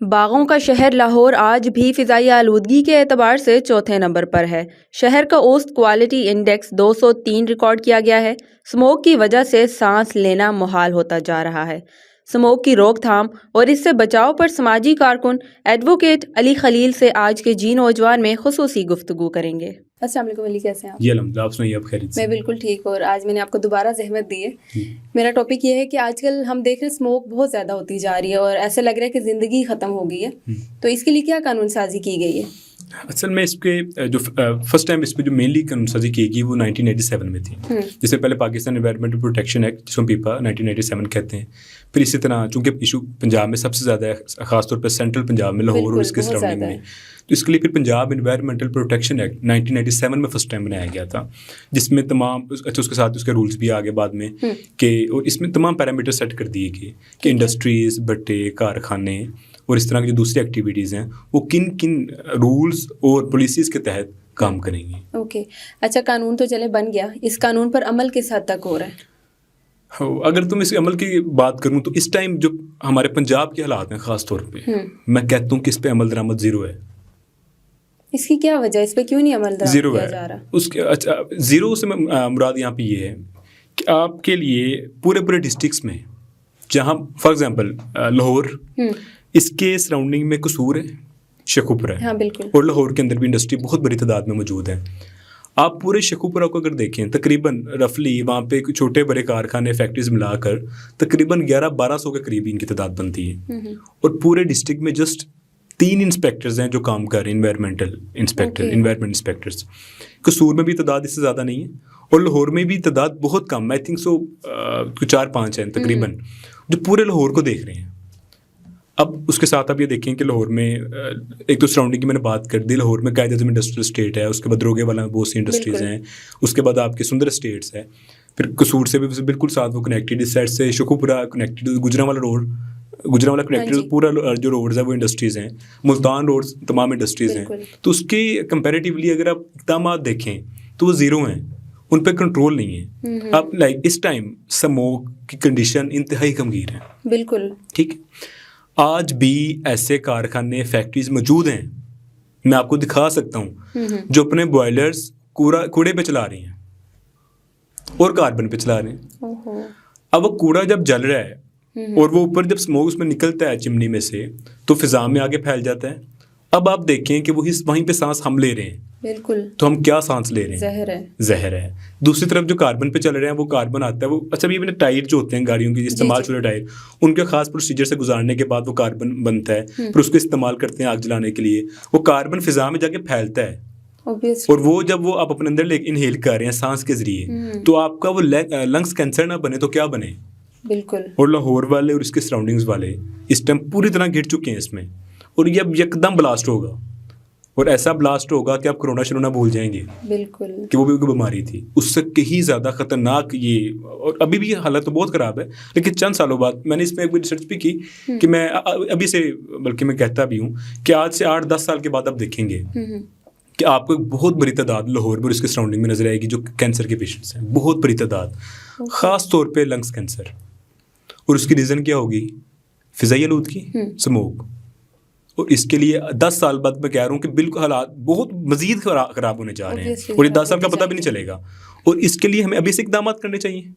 बागों का शहर लाहौर आज भी फ़िज़ाई आलूदगी के एतबार से चौथे नंबर पर है। शहर का औसत क्वालिटी इंडेक्स 203 रिकॉर्ड किया गया है। स्मोक की वजह से सांस लेना मुहाल होता जा रहा है। स्मोक की रोकथाम और इससे बचाव पर समाजी कारकुन एडवोकेट अली खलील से आज के जी नौजवान में खुसूसी गुफ्तगू करेंगे। अस्सलाम वालेकुम अली, कैसे हैं आप? जी अल्हम्दुलिल्लाह, आप सुनाइए, आप खैरियत से? मैं बिल्कुल ठीक। और आज मैंने आपको दोबारा ज़हमत दी है। मेरा टॉपिक ये है कि आजकल हम देख रहे हैं स्मोक बहुत ज़्यादा होती जा रही है और ऐसा लग रहा है कि ज़िंदगी ख़त्म हो गई है। तो इसके लिए क्या कानून साजी की गई है? असल में इसके जो फर्स्ट टाइम इस पे जो मेनली कानून साजी की गई वो 1987 में थी। जिससे पहले पाकिस्तान एनवायरमेंटल प्रोटेक्शन एक्ट, जिसको पीपा 1987 कहते हैं। फिर इसी तरह चूँकि इशू पंजाब में सबसे ज़्यादा है, ख़ासतौर पर सेंट्रल पंजाब में, लाहौर और उसके सराउंडिंग में, तो इसके लिए फिर पंजाब एनवायरमेंटल प्रोटेक्शन एक्ट 1997 में फर्स्ट टाइम बनाया गया था, जिसमें तमाम उसके साथ उसके रूल्स भी आ गए बाद में कि, और इसमें तमाम पैरामीटर सेट कर दिए गए कि इंडस्ट्रीज़, भट्टे, कारखाने और इस तरह की जो दूसरी एक्टिविटीज़ हैं वो किन किन रूल्स और पॉलिसीज़ के तहत काम करेंगी। ओके, अच्छा, कानून तो चले बन गया, इस कानून पर अमल किस हद तक हो रहा है? अगर तुम इस अमल की बात करूँ तो इस टाइम जो हमारे पंजाब के हालात हैं ख़ास तौर पे, मैं कहता हूँ कि इस पे अमल दरामद ज़ीरो है। इसकी क्या वजह, इस पे क्यों नहीं अमल दरामद ज़ीरो किया है जा रहा? उसके अच्छा, ज़ीरो से मुराद यहाँ पे ये है कि आपके लिए पूरे डिस्ट्रिक्ट्स में, जहाँ फॉर एग्जांपल लाहौर, इसके सराउंडिंग में कसूर है, शेखुपुरा है, हाँ बिल्कुल, और लाहौर के अंदर भी इंडस्ट्री बहुत बड़ी तादाद में मौजूद है। आप पूरे शेखुपुरा को अगर देखें, तकरीबन रफली वहाँ पे छोटे बड़े कारखाने, फैक्ट्रीज मिलाकर तकरीबन 1100-1200 के करीब इनकी तादाद बनती है। और पूरे डिस्ट्रिक्ट में जस्ट 3 इंस्पेक्टर्स हैं जो काम कर रहे हैं, इन्वायरमेंट इंस्पेक्टर्स। कसूर में भी तादाद इससे ज़्यादा नहीं है और लाहौर में भी तादाद बहुत कम, आई थिंक सो 4-5 हैं तकरीबन, जो पूरे लाहौर को देख रहे हैं। अब उसके साथ आप ये देखें कि लाहौर में एक तो सराउंडिंग की मैंने बात कर दी, लाहौर में कायदे-आज़म इंडस्ट्रियल स्टेट है, उसके बाद रोगेवाला में बहुत सी इंडस्ट्रीज़ हैं, उसके बाद आपके सुंदर स्टेट्स है, फिर कसूर से भी बिल्कुल साथ वो कनेक्टेड, इस साइड से शेखुपुरा कनेक्टेड, गुजरांवाला कनेक्टेड, पूरा जो रोड्स है वो इंडस्ट्रीज़ हैं, मुल्तान रोड्स तमाम इंडस्ट्रीज़ हैं। तो उसके कंपेरेटिवली अगर आप इक़दाम देखें तो वो ज़ीरो हैं, उन पर कंट्रोल नहीं है। अब लाइक इस टाइम स्मोक की कंडीशन इंतहाई गंभीर है। बिल्कुल ठीक, आज भी ऐसे कारखाने, फैक्ट्रीज मौजूद हैं, मैं आपको दिखा सकता हूँ, जो अपने बॉयलर्स कूड़े पे चला रही हैं और कार्बन पे चला रहे हैं। अब वो कूड़ा जब जल रहा है और वो ऊपर जब स्मोक उसमें निकलता है चिमनी में से, तो फिजा में आगे फैल जाता है। अब आप देखें कि वो वहीं पे सांस हम ले रहे हैं, बिल्कुल, तो हम क्या सांस ले रहे हैं? जहर है। दूसरी तरफ जो कार्बन पे चल रहे हैं वो कार्बन आता है, वो अच्छा भी टायर जो होते हैं गाड़ियों के इस्तेमाल शुदा टायर, उनके खास प्रोसीजर से गुजारने के बाद वो कार्बन बनता है, फिर उसको इस्तेमाल करते हैं आग जलाने के लिए। वो कार्बन फिजा में जाके फैलता है और वो जब वो आप अपने अंदर इनहेल कर रहे हैं सांस के जरिए, तो आपका वो लंग्स कैंसर ना बने तो क्या बने? बिल्कुल। और लाहौर वाले और इसके सराउंडिंग्स वाले इस टाइम पूरी तरह घिर चुके हैं इसमें, और ये अब एकदम ब्लास्ट होगा, और ऐसा ब्लास्ट होगा कि आप कोरोना शरोना भूल जाएंगे, बिल्कुल, कि वो भी कोई बीमारी थी। उससे कहीं ज़्यादा ख़तरनाक ये, और अभी भी हालत तो बहुत ख़राब है, लेकिन चंद सालों बाद मैंने इसमें एक बार रिसर्च भी की कि मैं अभी से, बल्कि मैं कहता भी हूँ कि आज से 8-10 साल के बाद आप देखेंगे कि आपको एक बहुत बड़ी तादाद लाहौर में और इसके सराउंडिंग में नजर आएगी जो कैंसर के पेशेंट्स हैं, बहुत बड़ी तादाद, ख़ास तौर पर लंग्स कैंसर। और उसकी रीज़न क्या होगी? फ़िज़ाई आलूदगी, स्मोक। और इसके लिए 10 साल बाद मैं कह रहा हूँ कि बिल्कुल हालात बहुत मज़ीद ख़राब होने जा रहे हैं, और ये 10 साल का पता भी नहीं चलेगा। और इसके लिए हमें अभी से इक़दाम करने चाहिए।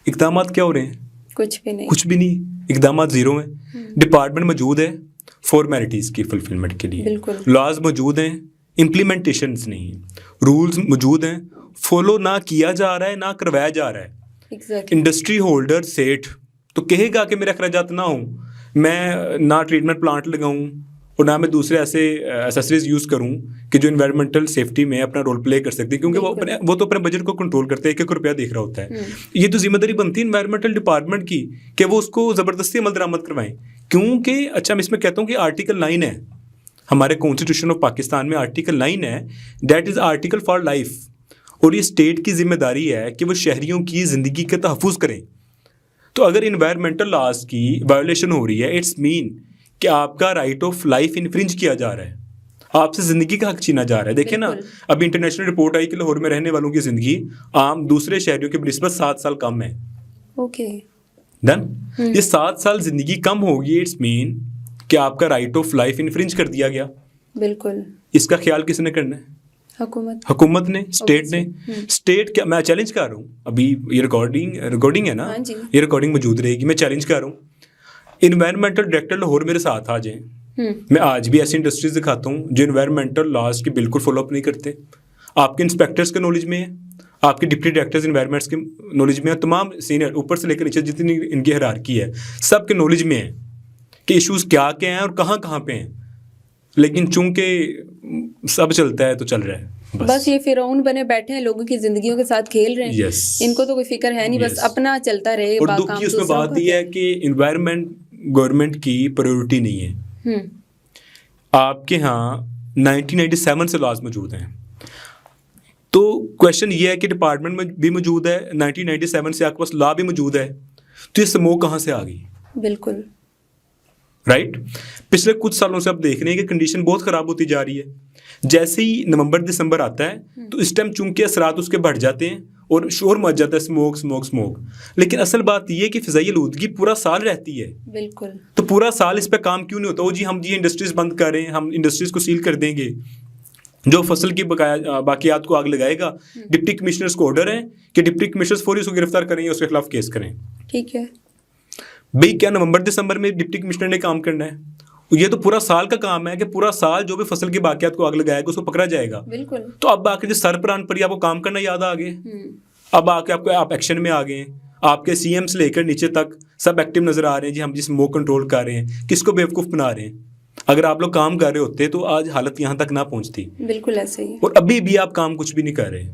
इक़दाम क्या हो रहे हैं? कुछ भी नहीं, इक़दाम ज़ीरो हैं। डिपार्टमेंट मौजूद है फॉर्मेलिटीज़ की फुलफिलमेंट के लिए, लॉज मौजूद हैं, इम्प्लीमेंटेशंस नहीं है, रूल्स मौजूद हैं, फॉलो ना किया जा रहा है, ना करवाया जा रहा है। इंडस्ट्री होल्डर सेठ तो कहेगा कि मेरे अखराजात ना हो, मैं ना ट्रीटमेंट प्लांट लगाऊं और ना मैं दूसरे ऐसे एसेसरीज यूज़ करूं कि जो इन्वायरमेंटल सेफ्टी में अपना रोल प्ले कर सकते हैं, क्योंकि वो तो अपने बजट को कंट्रोल करते हैं, 1-1 रुपया देख रहा होता है। ये तो जिम्मेदारी बनती है इन्वायरमेंटल डिपार्टमेंट की कि वो उसको ज़बरदस्ती अमल दरामद करवाएं। क्योंकि अच्छा, मैं इसमें कहता हूँ कि आर्टिकल 9 है हमारे कॉन्स्टिट्यूशन ऑफ पाकिस्तान में, आर्टिकल 9 है, that is article for life, और ये स्टेट की जिम्मेदारी है कि वो शहरियों की ज़िंदगी का तहफ़्फ़ुज़ करें। तो अगर इन्वायरमेंटल लॉज की वायोलेशन हो रही है, इट्स मीन कि आपका राइट ऑफ लाइफ इन्फ्रिंज किया जा रहा है, आपसे ज़िंदगी का हक छीना जा रहा है। देखिए ना, अभी इंटरनेशनल रिपोर्ट आई कि लाहौर में रहने वालों की ज़िंदगी आम दूसरे शहरों की निस्बत 7 साल कम है। Okay, done. ये 7 साल ज़िंदगी कम होगी, इट्स मीन कि आपका राइट ऑफ लाइफ इन्फ्रिंज कर दिया गया। बिल्कुल। इसका ख्याल किसने करना है? हुकूमत ने, स्टेट ने। स्टेट क्या, मैं चैलेंज कर रहा हूँ, अभी ये रिकॉर्डिंग है ना, हाँ जी। ये रिकॉर्डिंग मौजूद रहेगी, मैं चैलेंज कर रहा हूँ, इन्वायरमेंटल डायरेक्टर लाहौर मेरे साथ आ जाएं, मैं आज भी ऐसी इंडस्ट्रीज दिखाता हूँ जो इन्वायरमेंटल लॉज की बिल्कुल फॉलोअप नहीं करते। आपके इंस्पेक्टर्स के नॉलेज में है, आपके डिप्टी डायरेक्टर्स इन्वायरमेंट्स के नॉलेज में है, तमाम सीनियर ऊपर से लेकर नीचे जितनी इनकी हायरार्की है सबके नॉलेज में है कि इश्यूज क्या क्या हैं और कहाँ कहाँ पे हैं, लेकिन चूंकि सब चलता है तो चल रहा है। बस ये फिरौन बने बैठे हैं, लोगों की जिंदगियों के साथ खेल रहे हैं। Yes. इनको तो कोई फिक्र है नहीं, बस अपना चलता रहे। और दुख की उसमें बात यह है कि इन्वायरमेंट गवर्नमेंट की प्रायोरिटी नहीं है। आपके यहाँ 1997 से लॉज मौजूद हैं, तो क्वेश्चन ये है कि डिपार्टमेंट में भी मौजूद है, 1997 से आपके पास लॉ भी मौजूद है, तो ये स्मोक कहाँ से आ गई? बिल्कुल राइट। पिछले कुछ सालों से आप देख रहे हैं कि कंडीशन बहुत ख़राब होती जा रही है। जैसे ही नवंबर दिसंबर आता है तो इस टाइम चूंकि असरात उसके बढ़ जाते हैं और शोर मच जाता है, स्मोक स्मोक स्मोक। लेकिन असल बात यह है कि फ़िज़ाई आलूदगी पूरा साल रहती है। बिल्कुल। तो पूरा साल इस पर काम क्यों नहीं होता? वो जी हम जी इंडस्ट्रीज़ बंद कर रहे हैं, हम इंडस्ट्रीज़ को सील कर देंगे, जो फसल की बाकियात को आग लगाएगा, डिप्टी कमिश्नर्स को ऑर्डर है कि डिप्टी कमिश्नर्स फौरी उसको गिरफ्तार करें या उसके खिलाफ केस करें। ठीक है भाई, क्या नवंबर दिसंबर में डिप्टी कमिश्नर ने काम करना है? ये तो पूरा साल का काम है कि पूरा साल जो भी फसल की बाकियात को आग लगाएगा उसको पकड़ा जाएगा। बिल्कुल। तो अब आके जो सर पर आन पर आपको काम करना याद आ गए, अब आके आप एक्शन में आ गए हैं, आपके सीएम से लेकर नीचे तक सब एक्टिव नजर आ रहे हैं जी, हम जिस स्मोक कंट्रोल कर रहे हैं, किसको बेवकूफ़ बना रहे हैं। अगर आप लोग काम कर रहे होते तो आज हालत यहाँ तक ना पहुँचती। बिल्कुल ऐसे ही। और अभी भी आप काम कुछ भी नहीं कर रहे।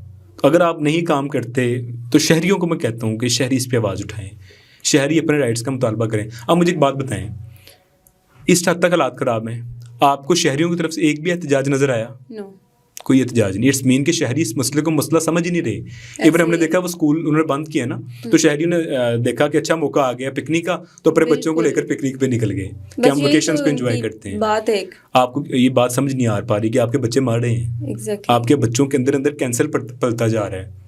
अगर आप नहीं काम करते तो शहरियों को मैं कहता हूँ कि शहरी इस पर आवाज़ उठाएं, शहरी अपने राइट्स का मुतालबा करें। अब मुझे एक बात बताएं, इस हद तक हालात ख़राब हैं, आपको शहरियों की तरफ से एक भी एहतजाज नज़र आया? नो। कोई एहतजाज नहीं। इट्स मीन कि शहरी इस मसले को मसला समझ ही नहीं रहे। इवन हमने देखा वो स्कूल उन्होंने बंद किया ना, तो शहरियों ने देखा कि अच्छा मौका आ गया पिकनिक का, तो अपने बच्चों को लेकर पिकनिक पे निकल गए कि हम वेकेशंस को एंजॉय करते हैं। बात है, आपको ये बात समझ नहीं आ पा रही कि आपके बच्चे मर रहे हैं। Exactly. आपके बच्चों के अंदर अंदर कैंसर पलता जा रहा है।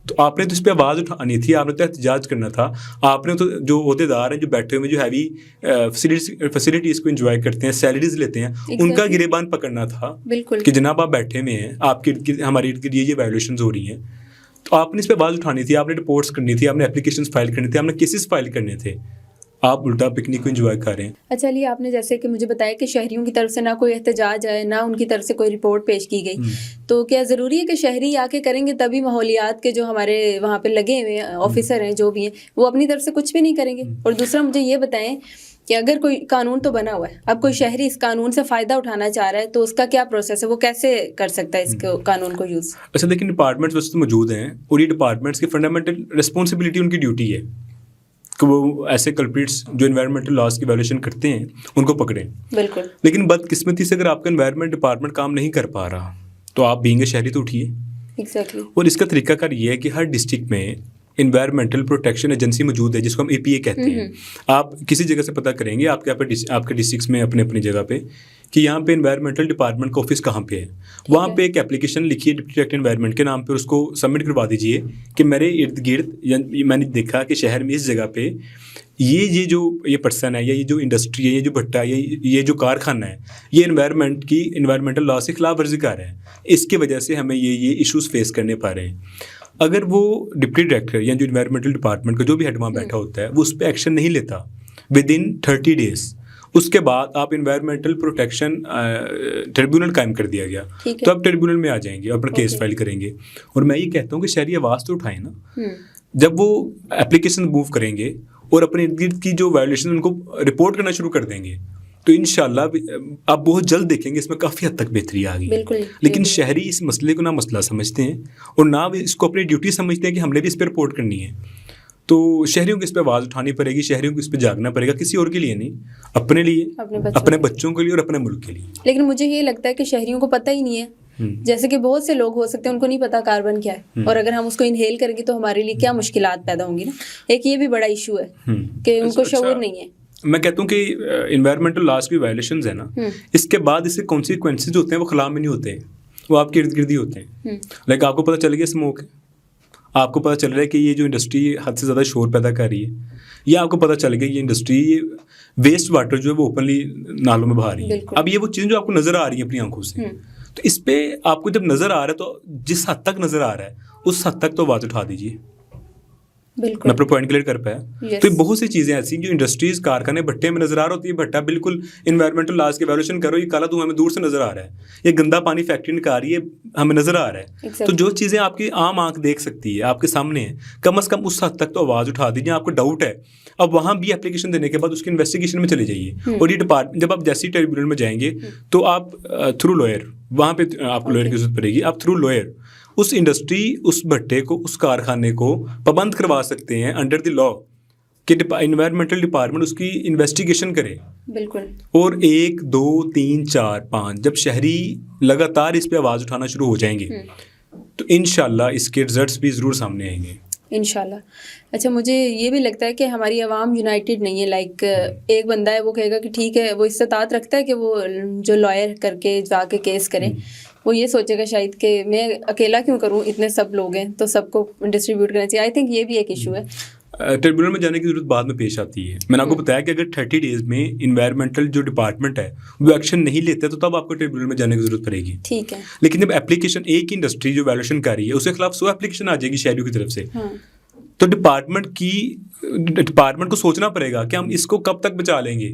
तो आपने तो इस पर आवाज़ उठानी थी, आपने तो एहतजाज करना था। आपने तो जो अहदेदार हैं जो बैठे हुए जो हैवी फैसिलिटीज़ को एंजॉय करते हैं, सैलरीज लेते हैं, उनका गिरेबान पकड़ना था। बिल्कुल। कि जनाब आप बैठे हुए हैं, आपके हमारे इर्द गिर्द ये वायलेशंस हो रही हैं, तो आपने इस पर आवाज़ उठानी थी, आपने रिपोर्ट्स करनी थी, आपने एप्लीकेशंस फाइल करने थे, आपने केसेस फाइल करने थे। आप उल्टा पिकनिक को एंजॉय कर रहे हैं। अच्छा चलिए, आपने जैसे कि मुझे बताया कि शहरियों की तरफ से ना कोई एहतजाज आए, ना उनकी तरफ से कोई रिपोर्ट पेश की गई, तो क्या ज़रूरी है कि शहरी आके करेंगे तभी माहौलियात के जो हमारे वहाँ पे लगे हुए ऑफिसर हैं जो भी हैं वो अपनी तरफ से कुछ भी नहीं करेंगे? और दूसरा मुझे ये बताएं कि अगर कोई कानून तो बना हुआ है, अब कोई शहरी इस कानून से फ़ायदा उठाना चाह रहा है तो उसका क्या प्रोसेस है, वो कैसे कर सकता है इसको कानून को यूज़? अच्छा लेकिन डिपार्टमेंट्स वैसे तो मौजूद हैं और ये डिपार्टमेंट्स की फंडामेंटल रिस्पॉन्सिबिलिटी, उनकी ड्यूटी है कि वो ऐसे कल्प्रिट्स जो एनवायरमेंटल लॉज की वायलेशन करते हैं उनको पकड़ें। बिल्कुल। लेकिन बदकिस्मती से अगर आपका एनवायरमेंट डिपार्टमेंट काम नहीं कर पा रहा तो आप बीइंग ए शहरी तो उठिए। एग्जैक्टली। और इसका तरीकाकार ये है कि हर डिस्ट्रिक्ट में इन्वायरमेंटल प्रोटेक्शन एजेंसी मौजूद है जिसको हम APA कहते हैं। आप किसी जगह से पता करेंगे आपके डिस्ट्रिक्ट्स में अपने अपनी जगह पे कि यहाँ पे इन्वायरमेंटल डिपार्टमेंट का ऑफिस कहाँ पे है। वहाँ पे एक एप्लीकेशन लिखिए डिप्टी डायरेक्टर इन्वायरमेंट के नाम पे, उसको सबमिट करवा दीजिए कि मेरे इर्द गिर्द मैंने देखा कि शहर में इस जगह पे ये पर्सन है या ये जो इंडस्ट्री है, ये जो भट्टा है, ये जो कारखाना है, ये इन्वायरमेंटल लॉ से खिलाफ वर्जी कर रहा है, इसकी वजह से हमें ये इश्यूज फेस करने पा रहे हैं। अगर वो डिप्टी डायरेक्टर या जो इन्वायरमेंटल डिपार्टमेंट का जो भी हेड वहाँ बैठा होता है वो उस पर एक्शन नहीं लेता विदिन 30 डेज, उसके बाद आप इन्वायरमेंटल प्रोटेक्शन ट्रिब्यूनल कायम कर दिया गया, तो आप ट्रिब्यूनल में आ जाएंगे और अपना केस फाइल करेंगे। और मैं ये कहता हूँ कि शहरी आवाज़ तो उठाएं ना, जब वो एप्लीकेशन मूव करेंगे और अपने इर्द गिर्द की जो वायलेशन उनको रिपोर्ट करना शुरू कर देंगे तो इंशाल्लाह आप बहुत जल्द देखेंगे इसमें काफ़ी हद तक बेहतरी आ गई। लेकिन शहरी इस मसले को ना मसला समझते हैं और ना इसको अपनी ड्यूटी समझते हैं कि हमने भी इस पर रिपोर्ट करनी है। तो शहरियों को इस पर आवाज़ उठानी पड़ेगी, शहरियों को इस पर जागना पड़ेगा, किसी और के लिए नहीं, अपने लिए, अपने बच्चों के लिए और अपने मुल्क के लिए। लेकिन मुझे ये लगता है कि शहरियों को पता ही नहीं है, जैसे कि बहुत से लोग हो सकते हैं उनको नहीं पता कार्बन क्या है, और अगर हम उसको इनहेल करेंगे तो हमारे लिए क्या मुश्किलात पैदा होंगी ना। एक ये भी बड़ा इशू है कि उनको शऊर नहीं है। मैं कहता हूँ कि इन्वायरमेंटल लॉज की वायलेशंस है ना, इसके बाद इसके कॉन्सिक्वेंसेज होते हैं वो खिलाफ में नहीं होते हैं, वो आपके इर्द गिर्द ही होते हैं। लाइक आपको पता चल गया स्मोक है, आपको पता चल रहा है कि ये जो इंडस्ट्री हद से ज़्यादा शोर पैदा कर रही है, या आपको पता चल गया ये इंडस्ट्री वेस्ट वाटर जो है वो ओपनली नालों में बहा रही है। बिल्कुल। अब ये वो चीज़ जो आपको नज़र आ रही है अपनी आंखों से, तो इस पे आपको जब नज़र आ रहा है तो जिस हद तक नज़र आ रहा है उस हद तक तो आवाज़ उठा दीजिए। मैं बिल्कुल। अपना पॉइंट क्लियर कर पाया। Yes. तो ये बहुत सी चीज़ें ऐसी जो इंडस्ट्रीज कारखाने भट्टे में नजर आ रही होती है, भट्टा बिल्कुल इन्वायरमेंटल लॉज के वैल्यूएशन करो, ये काला धुआं हमें दूर से नजर आ रहा है, ये गंदा पानी फैक्ट्री निकाल रही है हमें नजर आ रहा है। Exactly. तो जो चीज़ें आपकी आम आंख देख सकती है आपके सामने है, कम से कम उस हद तक तो आवाज़ उठा दीजिए। आपको डाउट है अब वहाँ भी एप्लीकेशन देने के बाद उसकी इन्वेस्टिगेशन में चले जाइए, और ये डिपार्टमेंट जब आप जैसे ही ट्रिब्यूनल में जाएंगे तो आप थ्रू लॉयर, वहाँ पे आपको लॉयर की जरूरत पड़ेगी, आप थ्रू लॉयर उस इंडस्ट्री, उस भट्टे को, उस कारखाने को पाबंद करवा सकते हैं अंडर द लॉ कि इन्वायरमेंटल डिपार्टमेंट उसकी इन्वेस्टिगेशन करे। बिल्कुल। और 1 2 3 4 5 जब शहरी लगातार इस पे आवाज़ उठाना शुरू हो जाएंगे तो इंशाल्लाह इसके रिजल्ट्स भी ज़रूर सामने आएंगे इंशाल्लाह। अच्छा, मुझे ये भी लगता है कि हमारी आवाम यूनाइटेड नहीं है। लाइक एक बंदा है वो कहेगा कि ठीक है, वो इस्तात रखता है कि वो जो लॉयर करके जाके केस करे, वो ये सोचेगा शायद कि मैं अकेला क्यों करूं, इतने सब लोग हैं तो सबको डिस्ट्रीब्यूट करना चाहिए। आई थिंक ये भी एक इशू है। ट्रिब्यूनल में जाने की जरूरत बाद में पेश आती है। मैंने आपको बताया कि अगर 30 डेज में इन्वायरमेंटल जो डिपार्टमेंट है वो एक्शन नहीं लेते तो तब आपको ट्रिब्यूनल में जाने की जरूरत पड़ेगी। ठीक है। लेकिन जब एप्लीकेशन एक इंडस्ट्री जो वैल्यूएशन कर रही है उसके खिलाफ 100 एप्लीकेशन आ जाएगी शहरियों की तरफ से, तो डिपार्टमेंट को सोचना पड़ेगा कि हम इसको कब तक बचा लेंगे।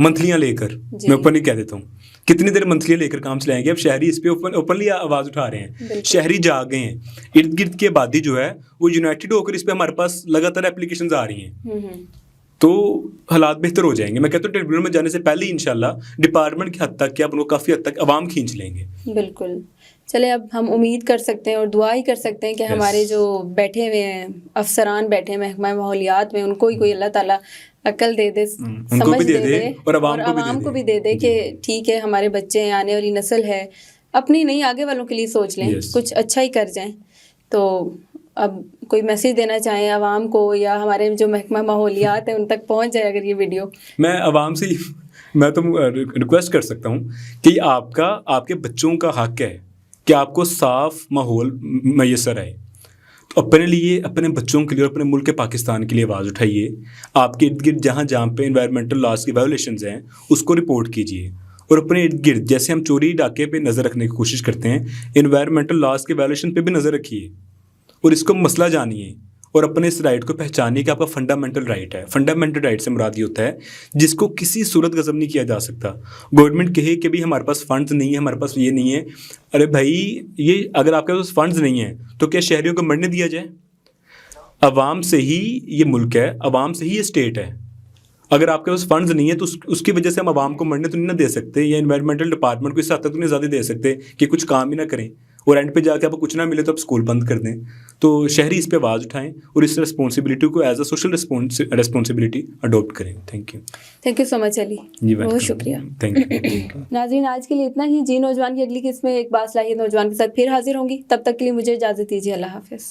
मंथलियाँ लेकर, मैं ऊपर नहीं कह देता हूँ कितनी देर मंथलियाँ लेकर काम चलाएंगे। अब शहरी इस पे ओपनली आवाज़ उठा रहे हैं, शहरी जाग गए हैं, इर्द गिर्द की आबादी जो है वो यूनाइटेड होकर इस पे हमारे पास लगातार एप्लीकेशंस आ रही हैं, तो हालात बेहतर हो जाएंगे। मैं कहता हूँ ट्रिब्यूनल में जाने से पहले इंशाल्लाह डिपार्टमेंट की हद तक क्या उनको काफ़ी हद तक आवाम खींच लेंगे। बिल्कुल। चले, अब हम उम्मीद कर सकते हैं और दुआ ही कर सकते हैं कि हमारे जो बैठे हुए हैं अफसरान, बैठे महकमा माहौलियात में, उनको ही कोई अल्लाह ताला अक्ल दे दे, समझ दे और आवाम को भी दे दे कि ठीक है हमारे बच्चे हैं, आने वाली नस्ल है, अपनी नहीं आगे वालों के लिए सोच लें, कुछ अच्छा ही कर जाएं। तो अब कोई मैसेज देना चाहें आवाम को या हमारे जो महकमा माहौलियात है उन तक पहुंच जाए अगर ये वीडियो। मैं आवाम से मैं तो रिक्वेस्ट कर सकता हूँ कि आपके बच्चों का हक है कि आपको साफ माहौल मैसर आए, तो अपने लिए, अपने बच्चों के लिए और अपने मुल्क पाकिस्तान के लिए आवाज़ उठाइए। आपके इर्द गिर्द जहाँ जहाँ पे इन्वायरमेंटल लॉज की वायोलेशंस हैं उसको रिपोर्ट कीजिए, और अपने इर्द गिर्द जैसे हम चोरी डाके पे नज़र रखने की कोशिश करते हैं, इन्वायरमेंटल लॉज के वायोलेशन पे भी नज़र रखिए और इसको मसला जानिए और अपने इस राइट को पहचानिए कि आपका फंडामेंटल राइट है। फंडामेंटल राइट से मुराद ये होता है जिसको किसी सूरत गज़ब नहीं किया जा सकता। गवर्नमेंट कहे कि भाई हमारे पास फंड्स नहीं है, हमारे पास ये नहीं है, अरे भाई ये अगर आपके पास फंड्स नहीं है तो क्या शहरियों को मरने दिया जाए? अवाम से ही ये मुल्क है, अवाम से ही ये स्टेट है। अगर आपके पास फंड्स नहीं है तो उसकी वजह से हम आवाम को मरने तो नहीं ना दे सकते, या इन्वायरमेंटल डिपार्टमेंट को इस हद तक तो नहीं ज़्यादा दे सकते कि कुछ काम ही ना करें और एंड पे जाके आपको कुछ ना मिले तो आप स्कूल बंद कर दें। तो शहरी इस पे आवाज़ उठाएं और इस रिस्पॉन्सिबिलिटी को as a social responsibility adopt करें। Thank you so much Ali, बहुत शुक्रिया। Thank you. नाज़रीन, आज के लिए इतना ही। जी नौजवान की अगली किस्म में एक बात सलाहियत नौजवान के साथ फिर हाजिर होंगी। तब तक के लिए मुझे इजाज़त दीजिए। अल्लाह हाफ़िज़।